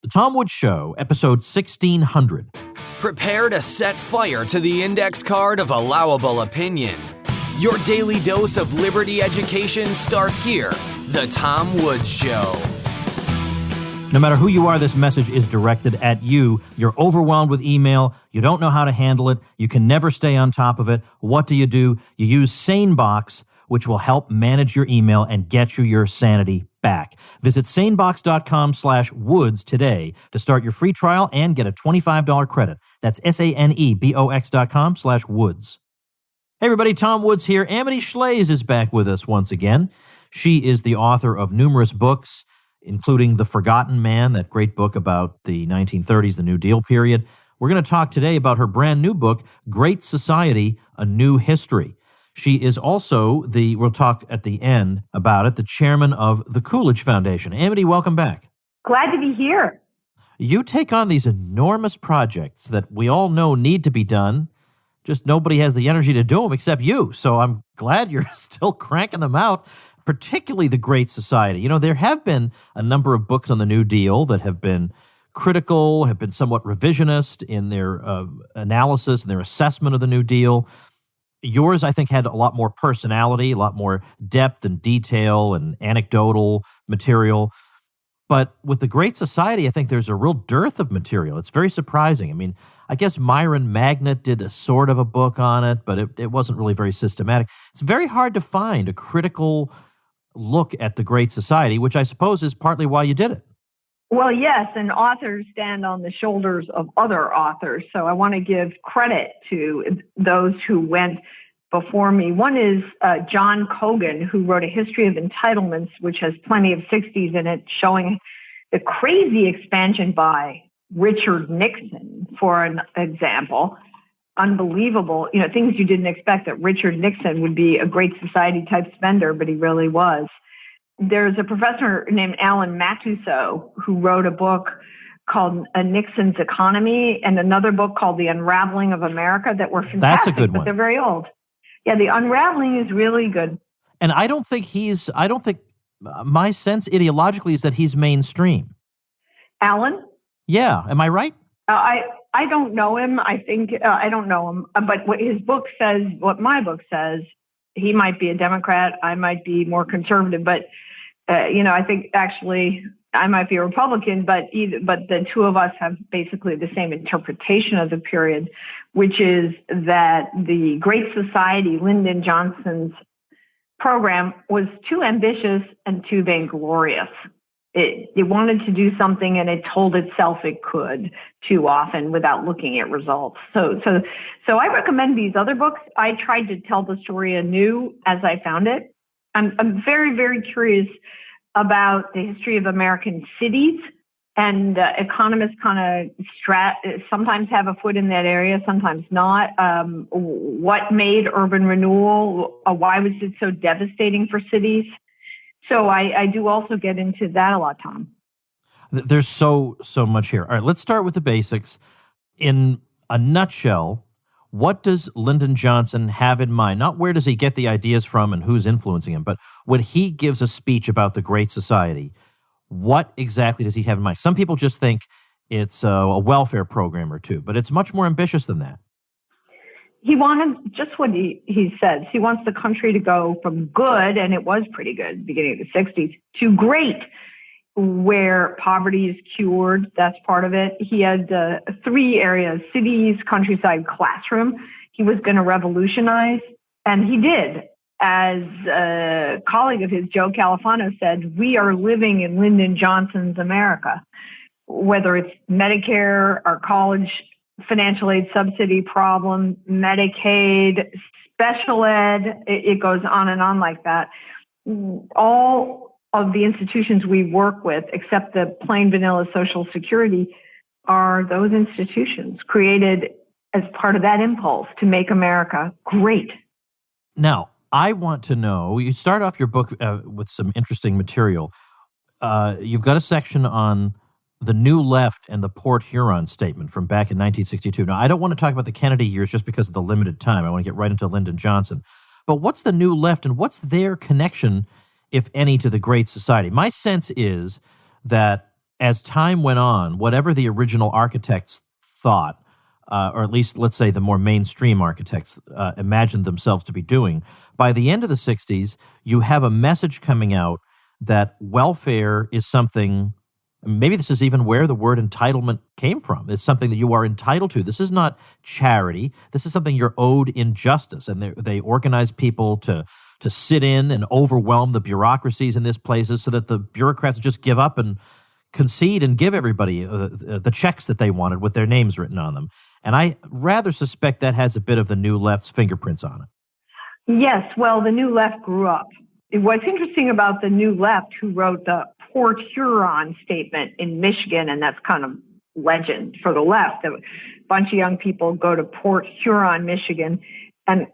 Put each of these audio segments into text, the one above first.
The Tom Woods Show, episode 1600. Prepare to set fire to the index card of allowable opinion. Your daily dose of liberty education starts here. The Tom Woods Show. No matter who you are, this message is directed at you. You're overwhelmed with email. You don't know how to handle it. You can never stay on top of it. What do? You use SaneBox, which will help manage your email and get you your sanity back. Visit sanebox.com/woods today to start your free trial and get a $25 credit. That's sanebox.com/woods. Hey everybody, Tom Woods here. Amity Shlaes is back with us once again. She is the author of numerous books, including The Forgotten Man, that great book about the 1930s, the New Deal period. We're going to talk today about her brand new book, Great Society, A New History. She is also we'll talk at the end about it, the chairman of the Coolidge Foundation. Amity, welcome back. Glad to be here. You take on these enormous projects that we all know need to be done, just nobody has the energy to do them except you. So I'm glad you're still cranking them out, particularly the Great Society. You know, there have been a number of books on the New Deal that have been critical, have been somewhat revisionist in their analysis and their assessment of the New Deal. Yours, I think, had a lot more personality, a lot more depth and detail and anecdotal material. But with the Great Society, I think there's a real dearth of material. It's very surprising. I mean, I guess Myron Magnet did a sort of a book on it, but it wasn't really very systematic. It's very hard to find a critical look at the Great Society, which I suppose is partly why you did it. Well, yes, and authors stand on the shoulders of other authors. So I want to give credit to those who went before me. One is John Cogan, who wrote A History of Entitlements, which has plenty of 60s in it, showing the crazy expansion by Richard Nixon, for an example. Unbelievable, things you didn't expect, that Richard Nixon would be a Great Society type spender, but he really was. There's a professor named Alan Matusow who wrote a book called Nixon's Economy and another book called The Unraveling of America that were fantastic. That's a good one. But they're very old. Yeah, The Unraveling is really good. And I don't think my sense ideologically is that he's mainstream. Alan? Yeah. Am I right? I don't know him. I think I don't know him. But what his book says, what my book says, he might be a Democrat. I might be more conservative. But, I think actually I might be a Republican. But the two of us have basically the same interpretation of the period, which is that the Great Society, Lyndon Johnson's program, was too ambitious and too vainglorious. It wanted to do something and it told itself it could too often without looking at results. So I recommend these other books. I tried to tell the story anew as I found it. I'm very, very curious about the history of American cities, and economists kind of sometimes have a foot in that area, sometimes not. What made urban renewal? Why was it so devastating for cities? So I do also get into that a lot, Tom. There's so much here. All right, let's start with the basics. In a nutshell, what does Lyndon Johnson have in mind? Not where does he get the ideas from and who's influencing him, but when he gives a speech about the Great Society, what exactly does he have in mind? Some people just think it's a welfare program or two, but it's much more ambitious than that. He wanted just what he says. He wants the country to go from good, and it was pretty good at the beginning of the 60s, to great, where poverty is cured. That's part of it. He had 3 areas: cities, countryside, classroom. He was going to revolutionize, and he did. As a colleague of his, Joe Califano, said, we are living in Lyndon Johnson's America. Whether it's Medicare, our college financial aid subsidy problem, Medicaid, special ed, it goes on and on like that. All of the institutions we work with, except the plain vanilla Social Security, are those institutions created as part of that impulse to make America great. Now, I want to know, you start off your book with some interesting material. You've got a section on the New Left and the Port Huron Statement from back in 1962. Now, I don't want to talk about the Kennedy years just because of the limited time. I want to get right into Lyndon Johnson. But what's the New Left and what's their connection, if any, to the Great Society? My sense is that as time went on, whatever the original architects thought, or at least let's say the more mainstream architects imagined themselves to be doing, by the end of the 60s, you have a message coming out that welfare is something. Maybe this is even where the word entitlement came from. It's something that you are entitled to. This is not charity. This is something you're owed in justice. And they organize people to sit in and overwhelm the bureaucracies in these places so that the bureaucrats just give up and concede and give everybody the checks that they wanted with their names written on them. And I rather suspect that has a bit of the New Left's fingerprints on it. Yes, well, the New Left grew up. What's interesting about the New Left, who wrote the Port Huron statement in Michigan, and that's kind of legend for the left. A bunch of young people go to Port Huron, Michigan, and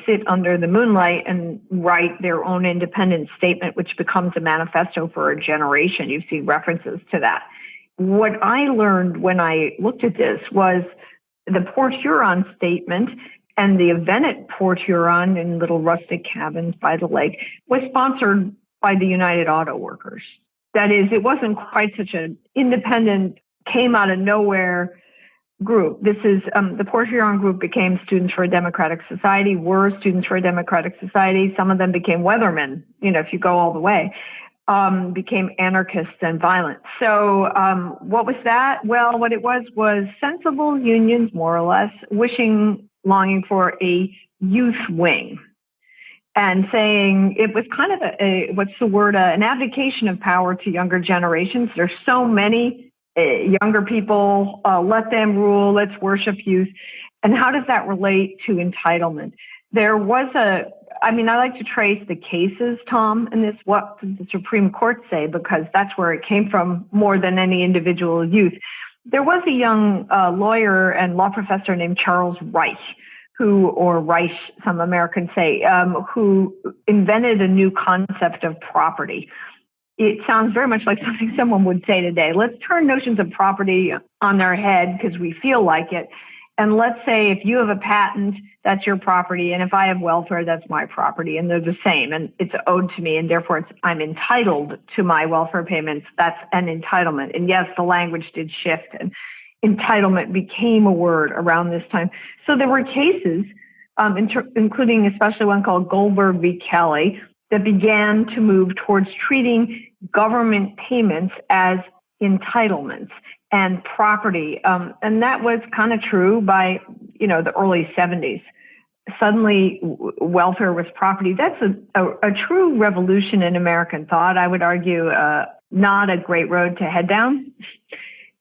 sit under the moonlight and write their own independent statement, which becomes a manifesto for a generation. You've seen references to that. What I learned when I looked at this was the Port Huron statement and the event at Port Huron in little rustic cabins by the lake was sponsored by the United Auto Workers. That is, it wasn't quite such an independent, came out of nowhere group. This is the Port Huron group became Students for a Democratic Society, were Students for a Democratic Society. Some of them became weathermen, if you go all the way, became anarchists and violent. So what was that? Well, what it was sensible unions, more or less, longing for a youth wing. And saying it was kind of an abdication of power to younger generations. There's so many younger people, let them rule, let's worship youth. And how does that relate to entitlement? There was I like to trace the cases, Tom, and this what the Supreme Court say, because that's where it came from more than any individual youth. There was a young lawyer and law professor named Charles Reich, Reich, some Americans say, who invented a new concept of property. It sounds very much like something someone would say today. Let's turn notions of property on their head because we feel like it. And let's say if you have a patent, that's your property. And if I have welfare, that's my property. And they're the same. And it's owed to me. And therefore, I'm entitled to my welfare payments. That's an entitlement. And yes, the language did shift. And entitlement became a word around this time. So there were cases, including especially one called Goldberg v. Kelly, that began to move towards treating government payments as entitlements and property. And that was kind of true by, the early 70s. Suddenly, welfare was property. That's a true revolution in American thought. I would argue not a great road to head down.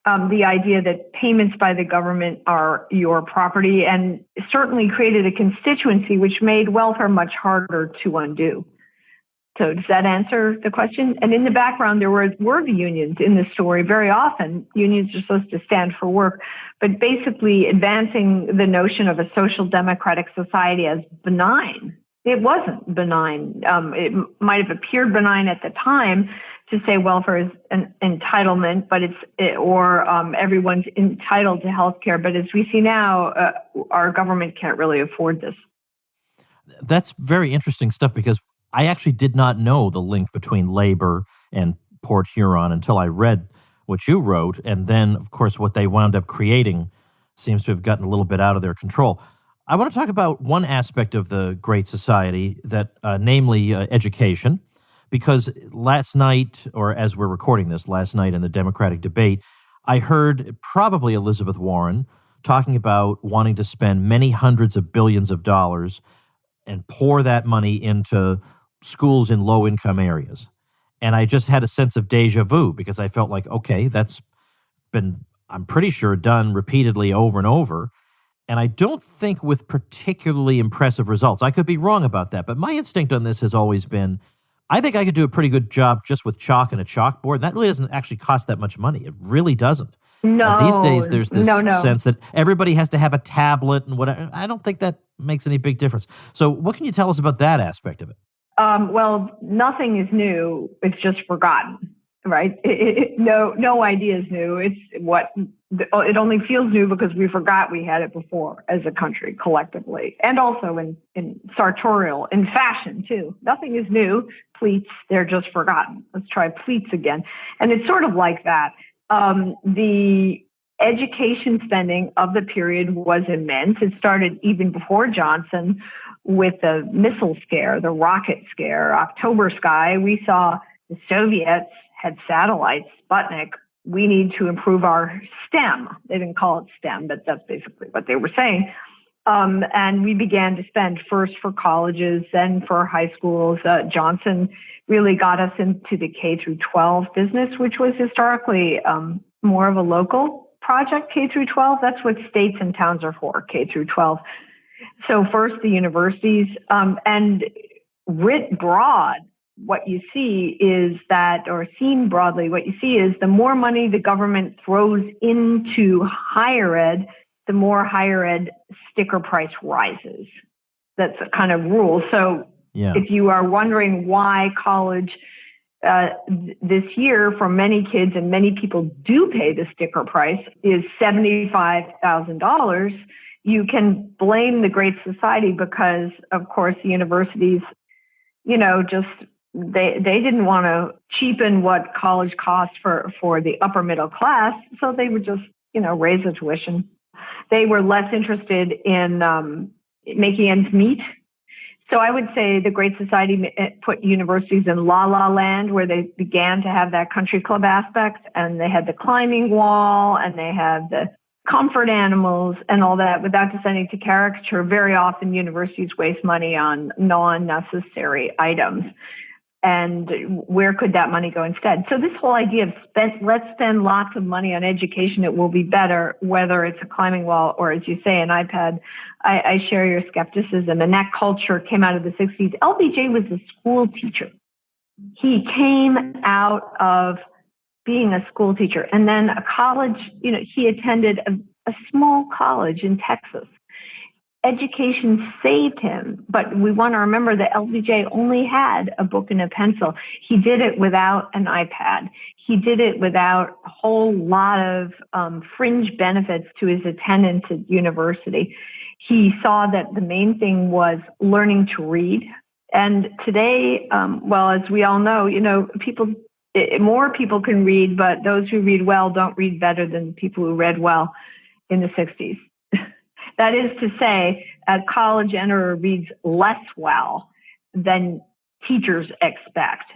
The idea that payments by the government are your property, and certainly created a constituency which made welfare much harder to undo. So does that answer the question? And in the background, there were the unions in the story. Very often, unions are supposed to stand for work, but basically advancing the notion of a social democratic society as benign. It wasn't benign. It might have appeared benign at the time to say welfare is an entitlement, but everyone's entitled to health care. But as we see now, our government can't really afford this. That's very interesting stuff, because I actually did not know the link between labor and Port Huron until I read what you wrote. And then, of course, what they wound up creating seems to have gotten a little bit out of their control. I want to talk about one aspect of the Great Society, namely education, because last night, or as we're recording this, last night in the Democratic debate, I heard probably Elizabeth Warren talking about wanting to spend many hundreds of billions of dollars and pour that money into schools in low-income areas. And I just had a sense of deja vu, because I felt like, okay, that's been, I'm pretty sure, done repeatedly over and over. And I don't think with particularly impressive results. I could be wrong about that, but my instinct on this has always been, I think I could do a pretty good job just with chalk and a chalkboard. That really doesn't actually cost that much money. It really doesn't. No. These days, there's this sense that everybody has to have a tablet and whatever. I don't think that makes any big difference. So what can you tell us about that aspect of it? Well, nothing is new. It's just forgotten. right? No idea is new. It only feels new because we forgot we had it before as a country collectively, and also in sartorial, in fashion too. Nothing is new. Pleats, they're just forgotten. Let's try pleats again. And it's sort of like that. The education spending of the period was immense. It started even before Johnson with the missile scare, the rocket scare, October Sky. We saw the Soviets had satellites, Sputnik. We need to improve our STEM. They didn't call it STEM, but that's basically what they were saying. And we began to spend first for colleges, then for high schools. Johnson really got us into the K through 12 business, which was historically more of a local project, K through 12. That's what states and towns are for, K through 12. So first the universities, and writ broad, what you see is that, or seen broadly, what you see is the more money the government throws into higher ed, the more higher ed sticker price rises. That's a kind of rule. So if you are wondering why college this year for many kids, and many people do pay the sticker price, is $75,000, you can blame the Great Society because, of course, the universities, just they didn't want to cheapen what college costs for the upper middle class, so they would just, raise the tuition. They were less interested in making ends meet. So I would say the Great Society put universities in la-la land, where they began to have that country club aspect, and they had the climbing wall, and they had the comfort animals and all that. Without descending to caricature, very often universities waste money on non-necessary items. And where could that money go instead? So this whole idea of let's spend lots of money on education, it will be better, whether it's a climbing wall or, as you say, an iPad. I share your skepticism. And that culture came out of the 60s. LBJ was a school teacher. He came out of being a school teacher. And then a college, he attended a small college in Texas. Education saved him, but we want to remember that LBJ only had a book and a pencil. He did it without an iPad. He did it without a whole lot of fringe benefits to his attendance at university. He saw that the main thing was learning to read. And today, as we all know, more people can read, but those who read well don't read better than people who read well in the 60s. That is to say, a college enterer reads less well than teachers expect.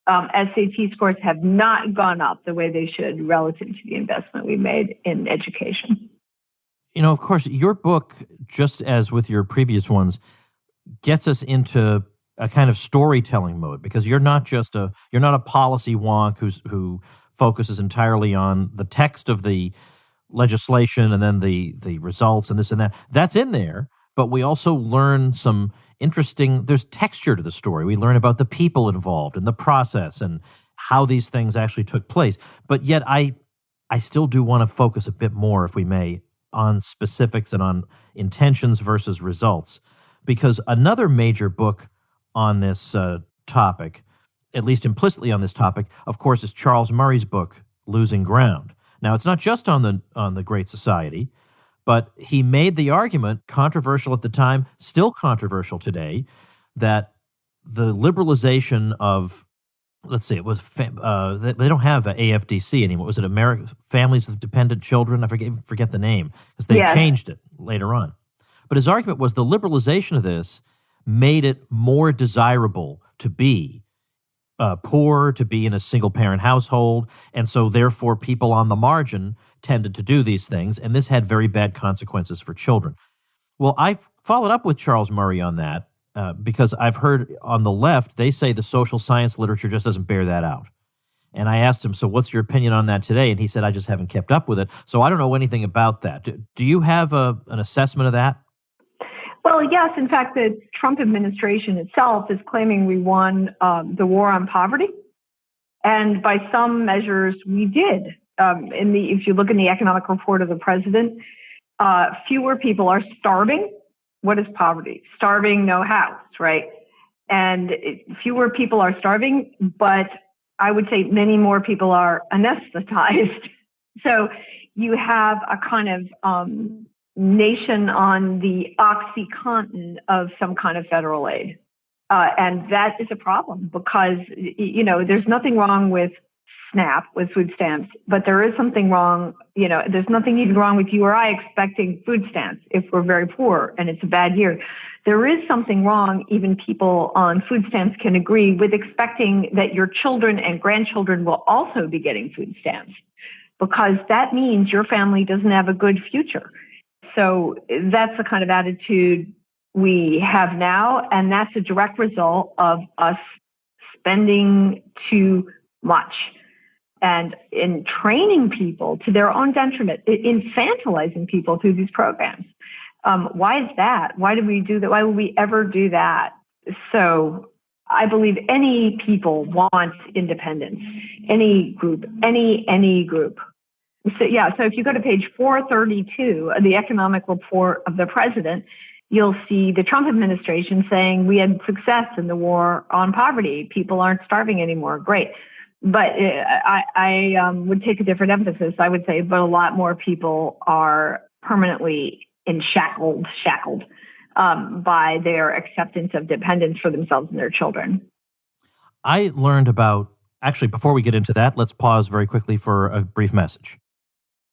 SAT scores have not gone up the way they should relative to the investment we made in education. Of course, your book, just as with your previous ones, gets us into a kind of storytelling mode, because you're not a policy wonk who focuses entirely on the text of the legislation and then the results and this and that. That's in there, but we also learn some there's texture to the story. We learn about the people involved and the process and how these things actually took place. But yet I still do want to focus a bit more, if we may, on specifics and on intentions versus results, because another major book on this topic, at least implicitly on this topic, of course, is Charles Murray's book, Losing Ground. Now, it's not just on the Great Society, but he made the argument, controversial at the time, still controversial today, that the liberalization of, let's see, it was they don't have a AFDC anymore. Was it American Families with Dependent Children? I forget the name, because they changed it later on. But his argument was the liberalization of this made it more desirable to be poor, to be in a single-parent household, and so therefore people on the margin tended to do these things, and this had very bad consequences for children. Well, I followed up with Charles Murray on that because I've heard on the left, they say the social science literature just doesn't bear that out. And I asked him, so what's your opinion on that today? And he said, I just haven't kept up with it, so I don't know anything about that. Do you have an assessment of that? Well, yes. In fact, the Trump administration itself is claiming we won the war on poverty. And by some measures, we did. If you look in the economic report of the president, fewer people are starving. What is poverty? Starving, no house, right? And fewer people are starving, but I would say many more people are anesthetized. So you have a kind of nation on the OxyContin of some kind of federal aid. And that is a problem because, there's nothing wrong with SNAP, with food stamps, but there is something wrong, there's nothing even wrong with you or I expecting food stamps if we're very poor and it's a bad year. There is something wrong, even people on food stamps can agree, with expecting that your children and grandchildren will also be getting food stamps, because that means your family doesn't have a good future. So that's the kind of attitude we have now, and that's a direct result of us spending too much and in training people to their own detriment, infantilizing people through these programs. Why is that? Why do we do that? Why would we ever do that? So I believe any people want independence, any group, any group. So if you go to page 432 of the economic report of the president, you'll see the Trump administration saying we had success in the war on poverty. People aren't starving anymore. Great. But I would take a different emphasis. I would say, but a lot more people are permanently shackled by their acceptance of dependence for themselves and their children. I learned about, actually, before we get into that, let's pause very quickly for a brief message.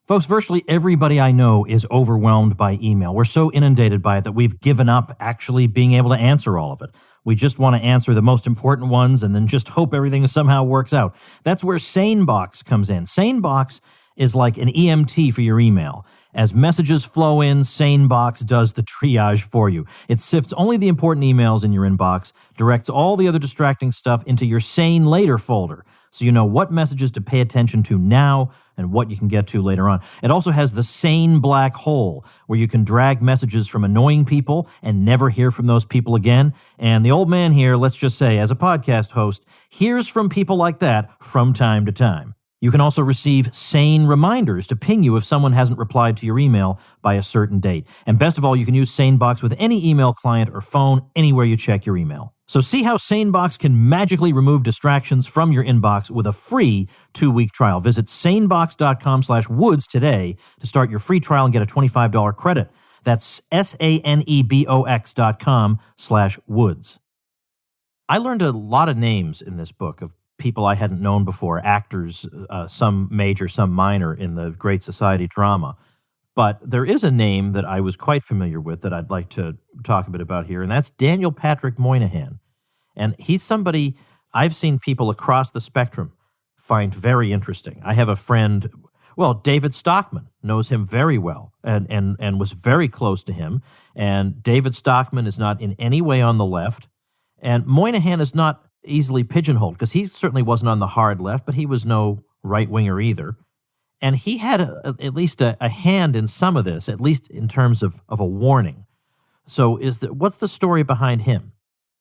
Folks, virtually everybody I know is overwhelmed by email. We're so inundated by it that we've given up actually being able to answer all of it. We just want to answer the most important ones and then just hope everything somehow works out. That's where SaneBox comes in. SaneBox is like an EMT for your email. As messages flow in, SaneBox does the triage for you. It sifts only the important emails in your inbox, directs all the other distracting stuff into your Sane Later folder, so you know what messages to pay attention to now and what you can get to later on. It also has the Sane Black Hole, where you can drag messages from annoying people and never hear from those people again. And the old man here, let's just say, as a podcast host, hears from people like that from time to time. You can also receive sane reminders to ping you if someone hasn't replied to your email by a certain date. And best of all, you can use SaneBox with any email client or phone anywhere you check your email. So see how SaneBox can magically remove distractions from your inbox with a free 2-week trial. Visit sanebox.com/woods today to start your free trial and get a $25 credit. That's sanebox.com/woods. I learned a lot of names in this book of people I hadn't known before, actors, some major, some minor in the Great Society drama. But there is a name that I was quite familiar with that I'd like to talk a bit about here, and that's Daniel Patrick Moynihan. And he's somebody I've seen people across the spectrum find very interesting. I have a friend, David Stockman knows him very well and was very close to him. And David Stockman is not in any way on the left. And Moynihan is not easily pigeonholed because he certainly wasn't on the hard left, but he was no right-winger either. And he had at least a hand in some of this, at least in terms of a warning. So what's the story behind him?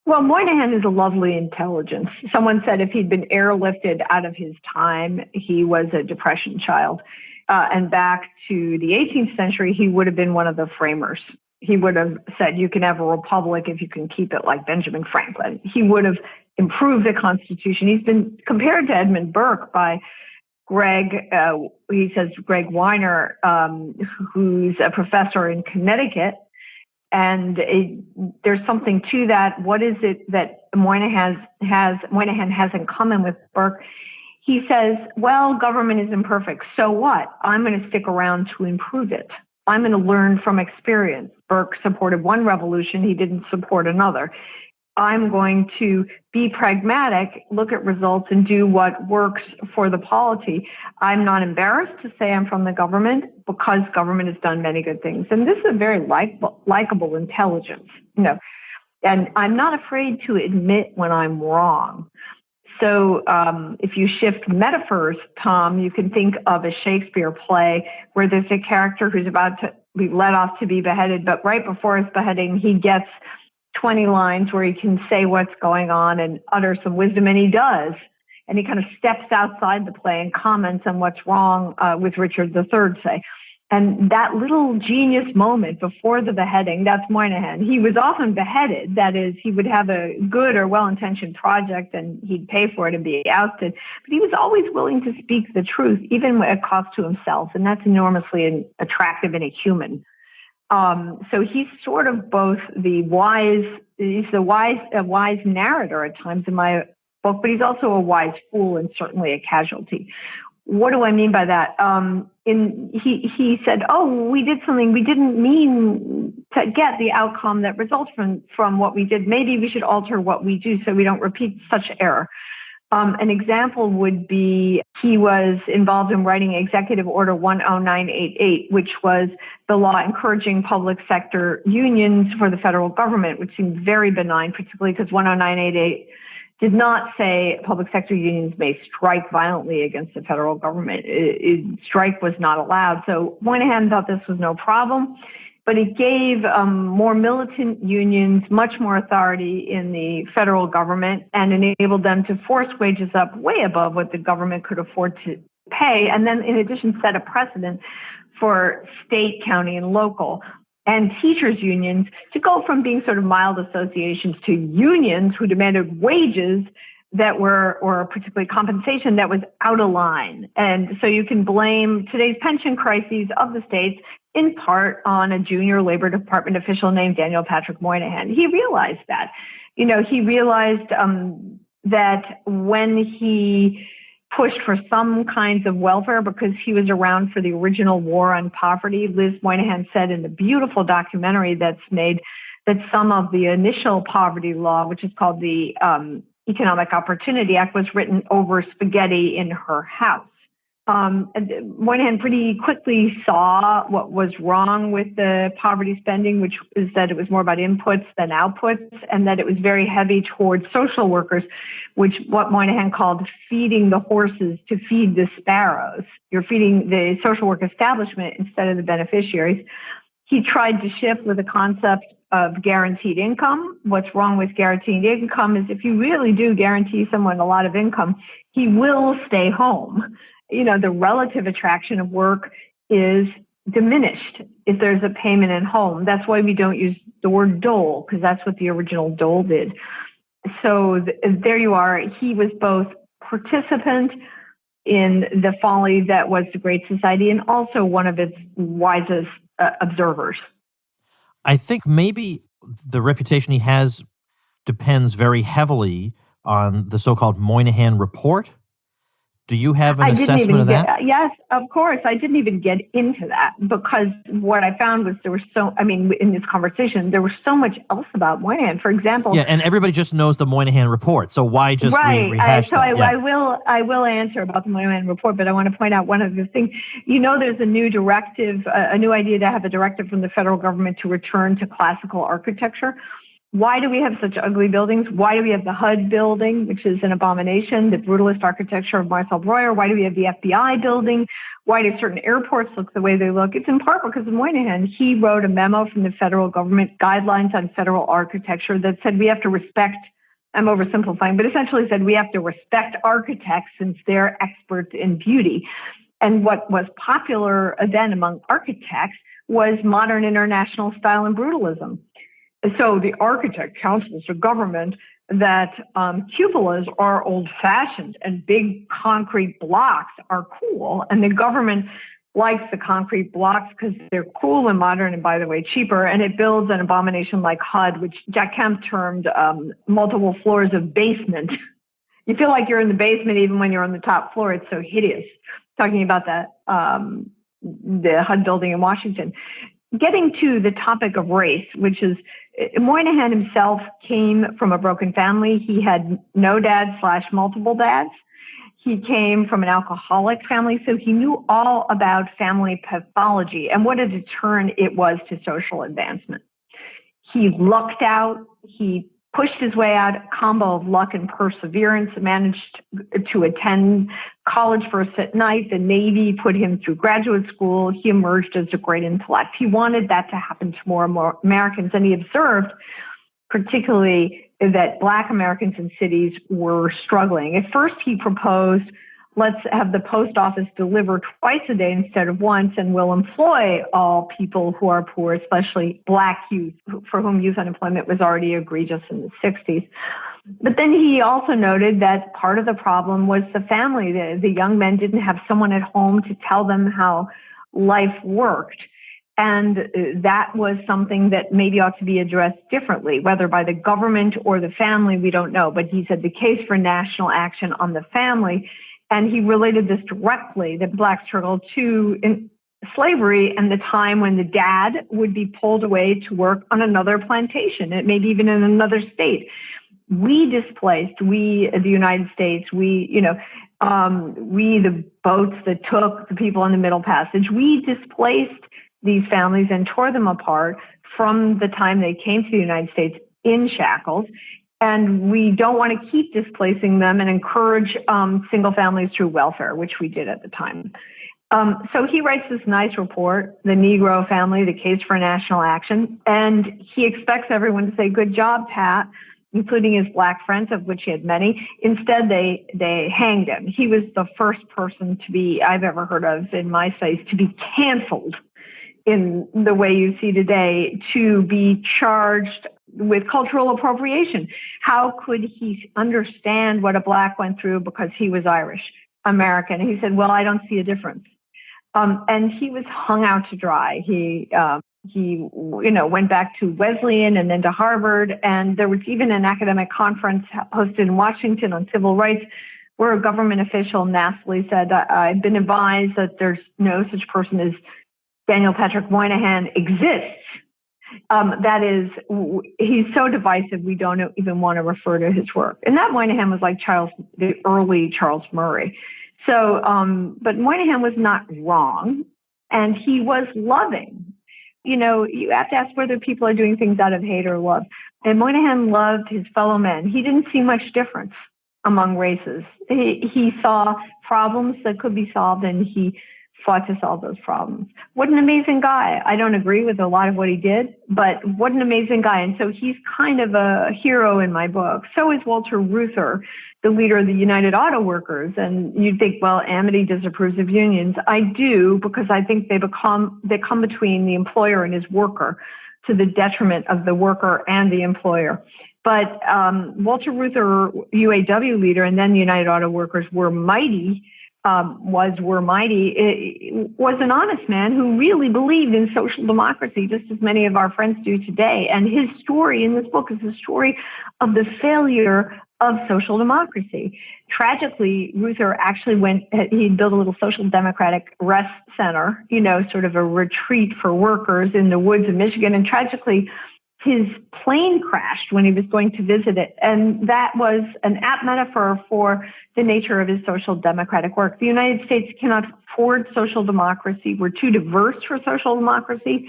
Well, Moynihan is a lovely intelligence. Someone said if he'd been airlifted out of his time, he was a Depression child. And back to the 18th century, he would have been one of the framers. He would have said you can have a republic if you can keep it like Benjamin Franklin. He would have improved the Constitution. He's been compared to Edmund Burke by Greg Weiner, who's a professor in Connecticut. And there's something to that. What is it that Moynihan has in common with Burke? He says, well, government is imperfect. So what? I'm going to stick around to improve it. I'm going to learn from experience. Burke supported one revolution. He didn't support another. I'm going to be pragmatic, look at results, and do what works for the polity. I'm not embarrassed to say I'm from the government because government has done many good things. And this is a very likable intelligence, and I'm not afraid to admit when I'm wrong. So if you shift metaphors, Tom, you can think of a Shakespeare play where there's a character who's about to be let off to be beheaded, but right before his beheading, he gets 20 lines where he can say what's going on and utter some wisdom, and he does. And he kind of steps outside the play and comments on what's wrong with Richard III, say. And that little genius moment before the beheading, that's Moynihan. He was often beheaded. That is, he would have a good or well-intentioned project and he'd pay for it and be ousted. But he was always willing to speak the truth, even at cost to himself. And that's enormously attractive in a human. So he's sort of both a wise narrator at times in my book, but he's also a wise fool and certainly a casualty. What do I mean by that? He said, we did something we didn't mean to get the outcome that results from what we did. Maybe we should alter what we do so we don't repeat such error. An example would be he was involved in writing Executive Order 10988, which was the law encouraging public sector unions for the federal government, which seemed very benign, particularly because 10988 did not say public sector unions may strike violently against the federal government. Strike was not allowed. So Moynihan thought this was no problem, but it gave more militant unions much more authority in the federal government and enabled them to force wages up way above what the government could afford to pay. And then in addition, set a precedent for state, county, and local and teachers' unions to go from being sort of mild associations to unions who demanded wages that were, or particularly compensation that was out of line. And so you can blame today's pension crises of the states in part on a junior Labor Department official named Daniel Patrick Moynihan. He realized that. He realized that when he pushed for some kinds of welfare because he was around for the original war on poverty. Liz Moynihan said in the beautiful documentary that's made that some of the initial poverty law, which is called the Economic Opportunity Act, was written over spaghetti in her house. Moynihan pretty quickly saw what was wrong with the poverty spending, which is that it was more about inputs than outputs, and that it was very heavy towards social workers, which what Moynihan called feeding the horses to feed the sparrows. You're feeding the social work establishment instead of the beneficiaries. He tried to shift with the concept of guaranteed income. What's wrong with guaranteed income is if you really do guarantee someone a lot of income, he will stay home. The relative attraction of work is diminished if there's a payment in home. That's why we don't use the word dole, because that's what the original dole did. So there you are. He was both participant in the folly that was the Great Society and also one of its wisest observers. I think maybe the reputation he has depends very heavily on the so-called Moynihan Report. Do you have an assessment of that? Yes, of course. I didn't even get into that because what I found was in this conversation, there was so much else about Moynihan. For example... Yeah, and everybody just knows the Moynihan Report, so why just rehash that? I will answer about the Moynihan Report, but I want to point out one other thing. There's a new directive, a new idea to have a directive from the federal government to return to classical architecture. Why do we have such ugly buildings? Why do we have the HUD building, which is an abomination, the brutalist architecture of Marcel Breuer? Why do we have the FBI building? Why do certain airports look the way they look? It's in part because of Moynihan. He wrote a memo from the federal government, Guidelines on Federal Architecture, that said we have to respect, I'm oversimplifying, but essentially said we have to respect architects since they're experts in beauty. And what was popular then among architects was modern international style and brutalism. So the architect counsels the government that cupolas are old-fashioned and big concrete blocks are cool. And the government likes the concrete blocks because they're cool and modern and, by the way, cheaper. And it builds an abomination like HUD, which Jack Kemp termed multiple floors of basement. You feel like you're in the basement even when you're on the top floor. It's so hideous. Talking about that, the HUD building in Washington. Getting to the topic of race, which is Moynihan himself came from a broken family. He had no dad / multiple dads. He came from an alcoholic family, so he knew all about family pathology and what a deterrent it was to social advancement. He lucked out. He pushed his way out, a combo of luck and perseverance, managed to attend college first at night. The Navy put him through graduate school. He emerged as a great intellect. He wanted that to happen to more and more Americans, and he observed particularly that Black Americans in cities were struggling. At first, he proposed let's have the post office deliver twice a day instead of once, and we'll employ all people who are poor, especially Black youth, for whom youth unemployment was already egregious in the 60s. But then he also noted that part of the problem was the family. The young men didn't have someone at home to tell them how life worked. And that was something that maybe ought to be addressed differently, whether by the government or the family, we don't know. But he said the case for national action on the family, and he related this directly, the Black struggle, to slavery and the time when the dad would be pulled away to work on another plantation, maybe even in another state. We displaced, the United States, the boats that took the people in the Middle Passage, we displaced these families and tore them apart from the time they came to the United States in shackles. And we don't want to keep displacing them and encourage single families through welfare, which we did at the time. So he writes this nice report, The Negro Family, The Case for National Action, and he expects everyone to say, good job, Pat, including his Black friends, of which he had many. Instead, they hanged him. He was the first person I've ever heard of in my studies to be canceled in the way you see today, to be charged with cultural appropriation. How could he understand what a Black went through because he was Irish American? He said, well, I don't see a difference. And he was hung out to dry. He went back to Wesleyan and then to Harvard. And there was even an academic conference hosted in Washington on civil rights where a government official nastily said, I've been advised that there's no such person as Daniel Patrick Moynihan exists. That is, he's so divisive, we don't even want to refer to his work. And that Moynihan was like the early Charles Murray. So, but Moynihan was not wrong, and he was loving. You have to ask whether people are doing things out of hate or love. And Moynihan loved his fellow men. He didn't see much difference among races. He saw problems that could be solved, and he fought to solve those problems. What an amazing guy. I don't agree with a lot of what he did, but what an amazing guy. And so he's kind of a hero in my book. So is Walter Reuther, the leader of the United Auto Workers. And you'd think, well, Amity disapproves of unions. I do, because I think they come between the employer and his worker to the detriment of the worker and the employer. But Walter Reuther, UAW leader, and then the United Auto Workers was an honest man who really believed in social democracy, just as many of our friends do today. And his story in this book is the story of the failure of social democracy. Tragically, Reuther actually he built a little social democratic rest center, sort of a retreat for workers in the woods of Michigan. And tragically, his plane crashed when he was going to visit it. And that was an apt metaphor for the nature of his social democratic work. The United States cannot afford social democracy. We're too diverse for social democracy.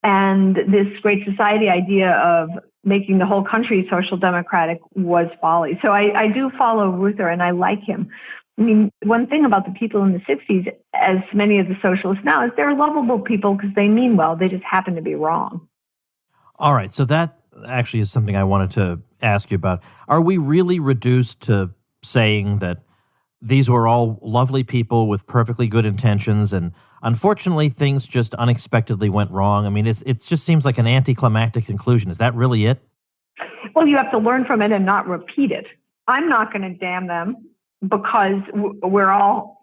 And this great society idea of making the whole country social democratic was folly. So I do follow Reuther, and I like him. I mean, one thing about the people in the 60s, as many of the socialists now, is they're lovable people because they mean well. They just happen to be wrong. All right. So that actually is something I wanted to ask you about. Are we really reduced to saying that these were all lovely people with perfectly good intentions, and unfortunately things just unexpectedly went wrong? I mean, it just seems like an anticlimactic conclusion. Is that really it? Well, you have to learn from it and not repeat it. I'm not going to damn them because we're all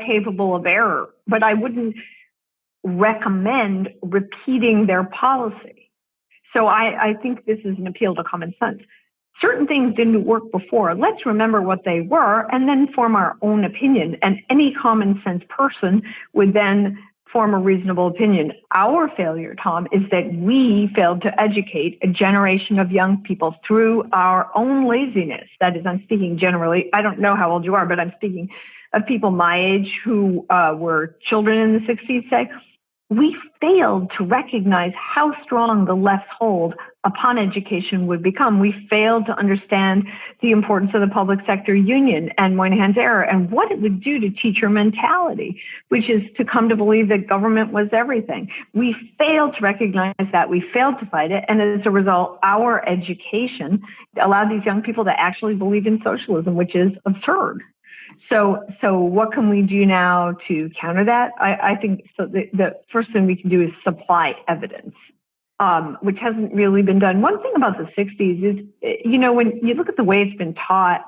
capable of error, but I wouldn't recommend repeating their policy. So I think this is an appeal to common sense. Certain things didn't work before. Let's remember what they were and then form our own opinion. And any common sense person would then form a reasonable opinion. Our failure, Tom, is that we failed to educate a generation of young people through our own laziness. That is, I'm speaking generally. I don't know how old you are, but I'm speaking of people my age who were children in the 60s, say. We failed to recognize how strong the left's hold upon education would become. We failed to understand the importance of the public sector union and Moynihan's error and what it would do to teacher mentality, which is to come to believe that government was everything. We failed to recognize that. We failed to fight it. And as a result, our education allowed these young people to actually believe in socialism, which is absurd. So what can we do now to counter that? I think so. The first thing we can do is supply evidence, which hasn't really been done. One thing about the 60s is, when you look at the way it's been taught,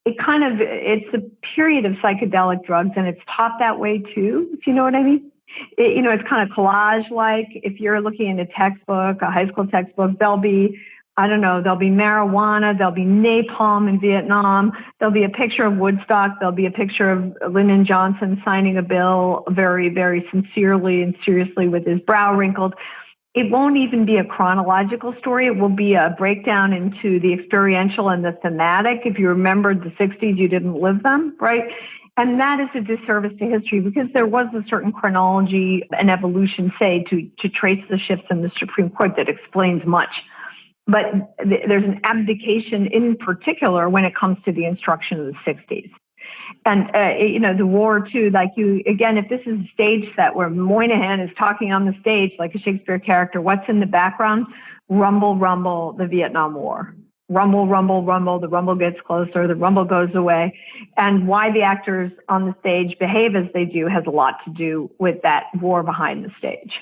it's a period of psychedelic drugs, and it's taught that way too, if you know what I mean. It's kind of collage-like. If you're looking at a textbook, a high school textbook, there'll be marijuana, there'll be napalm in Vietnam, there'll be a picture of Woodstock, there'll be a picture of Lyndon Johnson signing a bill very, very sincerely and seriously with his brow wrinkled. It won't even be a chronological story. It will be a breakdown into the experiential and the thematic. If you remembered the 60s, you didn't live them, right? And that is a disservice to history, because there was a certain chronology and evolution, say, to trace the shifts in the Supreme Court that explains much. But there's an abdication in particular when it comes to the instruction of the 60s. And, the war, too, if this is a stage set where Moynihan is talking on the stage like a Shakespeare character, what's in the background? Rumble, rumble, the Vietnam War. Rumble, rumble, rumble, the rumble gets closer, the rumble goes away. And why the actors on the stage behave as they do has a lot to do with that war behind the stage.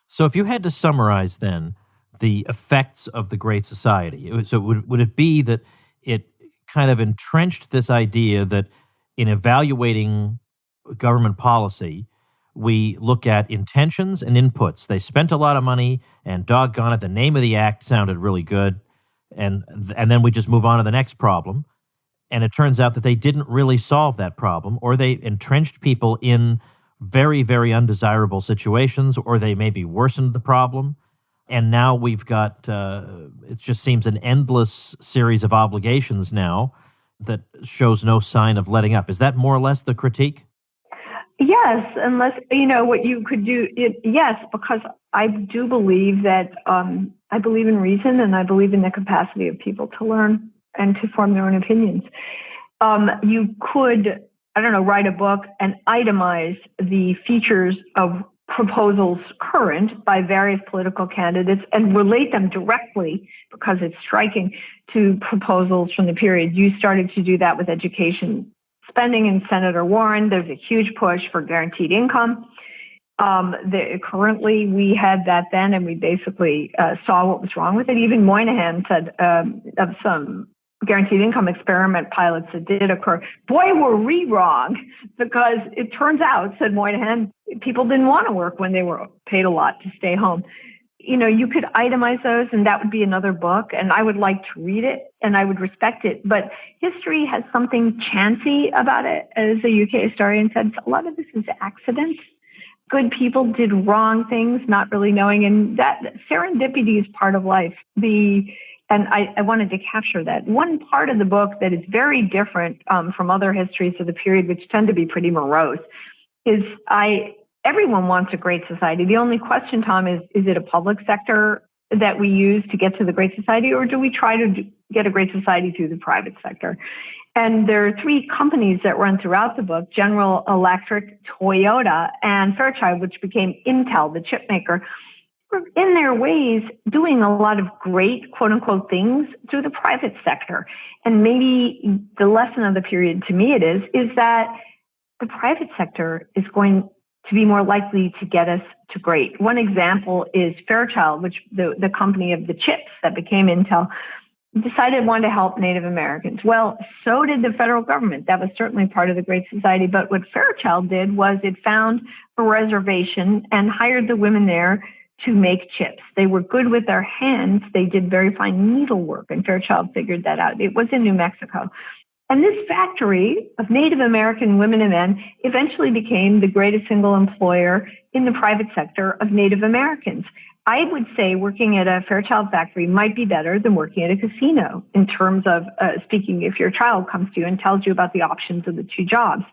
So if you had to summarize then the effects of the Great Society, so would it be that it kind of entrenched this idea that in evaluating government policy, we look at intentions and inputs? They spent a lot of money, and doggone it, the name of the act sounded really good, and then we just move on to the next problem. And it turns out that they didn't really solve that problem, or they entrenched people in very, very undesirable situations, or they maybe worsened the problem. And now we've got, it just seems an endless series of obligations now that shows no sign of letting up. Is that more or less the critique? Yes, unless, what you could do, yes, because I do believe that, I believe in reason, and I believe in the capacity of people to learn and to form their own opinions. You could, write a book and itemize the features of proposals current by various political candidates and relate them directly, because it's striking, to proposals from the period. You started to do that with education spending in Senator Warren. There's a huge push for guaranteed income. Currently, we had that then, and we basically saw what was wrong with it. Even Moynihan said of some guaranteed income experiment pilots that did occur, boy, were we wrong, because it turns out, said Moynihan, people didn't want to work when they were paid a lot to stay home. You could itemize those, and that would be another book, and I would like to read it, and I would respect it. But history has something chancy about it. As a UK historian said, a lot of this is accident. Good people did wrong things, not really knowing, and that serendipity is part of life. And I wanted to capture that. One part of the book that is very different from other histories of the period, which tend to be pretty morose, is everyone wants a great society. The only question, Tom, is it a public sector that we use to get to the Great Society, or do we try to get a great society through the private sector? And there are three companies that run throughout the book: General Electric, Toyota, and Fairchild, which became Intel, the chip maker, were in their ways doing a lot of great, quote unquote, things through the private sector. And maybe the lesson of the period, to me, is that the private sector is going to be more likely to get us to great. One example is Fairchild, which the company of the chips that became Intel, decided it wanted to help Native Americans. Well, so did the federal government. That was certainly part of the Great Society. But what Fairchild did was it found a reservation and hired the women there to make chips. They were good with their hands. They did very fine needlework, and Fairchild figured that out. It was in New Mexico. And this factory of Native American women and men eventually became the greatest single employer in the private sector of Native Americans. I would say working at a Fairchild factory might be better than working at a casino in terms of speaking if your child comes to you and tells you about the options of the two jobs.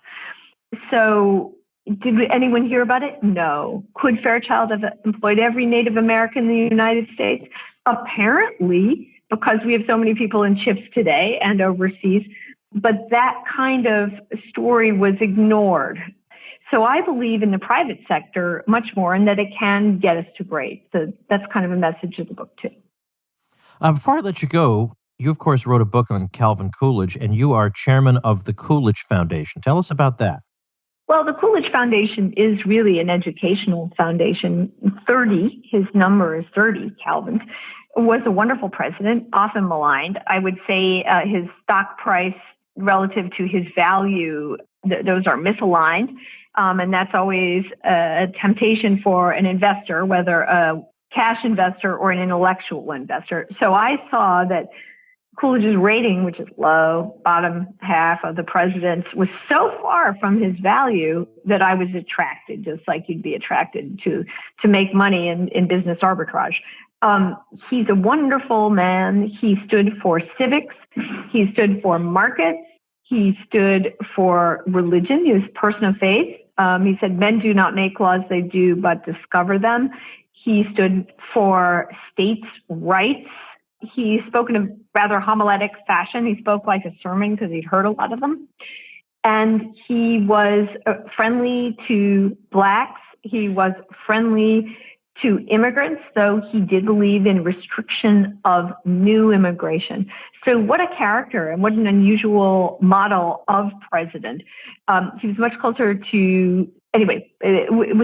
So did anyone hear about it? No. Could Fairchild have employed every Native American in the United States? Apparently, because we have so many people in chips today and overseas. But that kind of story was ignored. So I believe in the private sector much more, and that it can get us to great. So that's kind of a message of the book, too. Before I let you go, You, of course, wrote a book on Calvin Coolidge, and you are chairman of the Coolidge Foundation. Tell us about that. Well, the Coolidge Foundation is really an educational foundation. 30, his number is 30, Calvin's, was a wonderful president, often maligned. I would say his stock price relative to his value, those are misaligned. And that's always a temptation for an investor, whether a cash investor or an intellectual investor. So I saw that Coolidge's rating, which is low, bottom half of the president's, was so far from his value that I was attracted, just like you'd be attracted to make money in business arbitrage. He's a wonderful man. He stood for civics. He stood for markets. He stood for religion. He was a person of faith. He said, men do not make laws, they do but discover them. He stood for states' rights. He spoke in a rather homiletic fashion. He spoke like a sermon because he'd heard a lot of them. And he was friendly to blacks. He was friendly to immigrants, though he did believe in restriction of new immigration. So what a character and what an unusual model of president. He was much closer to, anyway,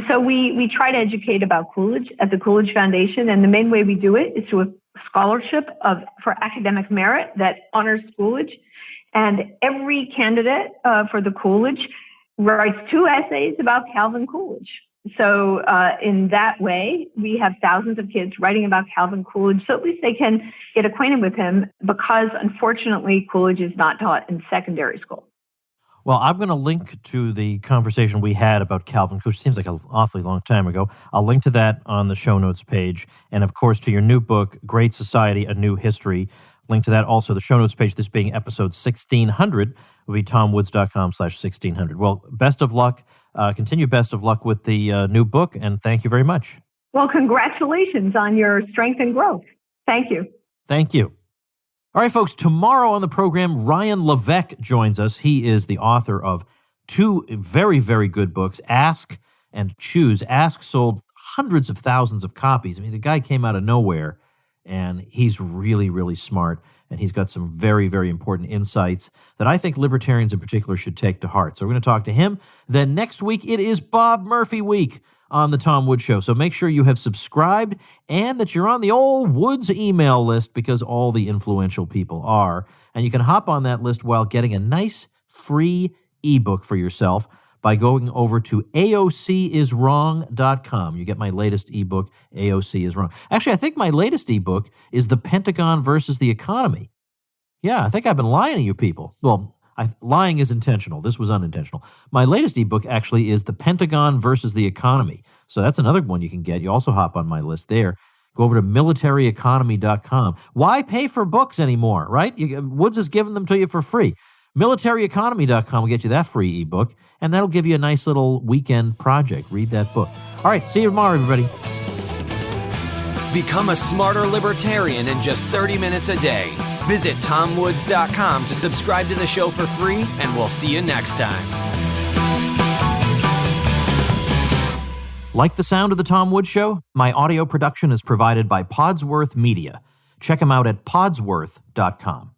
so we try to educate about Coolidge at the Coolidge Foundation, and the main way we do it is through a scholarship for academic merit that honors Coolidge. And every candidate for the Coolidge writes 2 essays about Calvin Coolidge. So in that way, we have thousands of kids writing about Calvin Coolidge, so at least they can get acquainted with him, because unfortunately, Coolidge is not taught in secondary school. Well, I'm going to link to the conversation we had about Calvin Coolidge. Seems like an awfully long time ago. I'll link to that on the show notes page. And, of course, to your new book, Great Society, A New History. Link to that also, the show notes page, this being episode 1600, will be tomwoods.com/1600. Well, best of luck. Continue best of luck with the new book, and thank you very much. Well, congratulations on your strength and growth. Thank you. Thank you. All right, folks, tomorrow on the program, Ryan Levesque joins us. He is the author of 2 very, very good books, Ask and Choose. Ask sold hundreds of thousands of copies. I mean, the guy came out of nowhere, and he's really, really smart, and he's got some very, very important insights that I think libertarians in particular should take to heart. So we're going to talk to him. Then next week, it is Bob Murphy week on the Tom Woods Show. So make sure you have subscribed and that you're on the old Woods email list, because all the influential people are. And you can hop on that list while getting a nice free ebook for yourself by going over to aociswrong.com. You get my latest ebook, AOC is Wrong. Actually, I think my latest ebook is The Pentagon versus the Economy. Yeah, I think I've been lying to you people. Well, lying is intentional. This was unintentional. My latest ebook actually is The Pentagon versus the Economy. So that's another one you can get. You also hop on my list there. Go over to militaryeconomy.com. Why pay for books anymore, right? Woods is giving them to you for free. Militaryeconomy.com will get you that free ebook, and that'll give you a nice little weekend project. Read that book. All right, see you tomorrow, everybody. Become a smarter libertarian in just 30 minutes a day. Visit tomwoods.com to subscribe to the show for free, and we'll see you next time. Like the sound of the Tom Woods Show? My audio production is provided by Podsworth Media. Check them out at podsworth.com.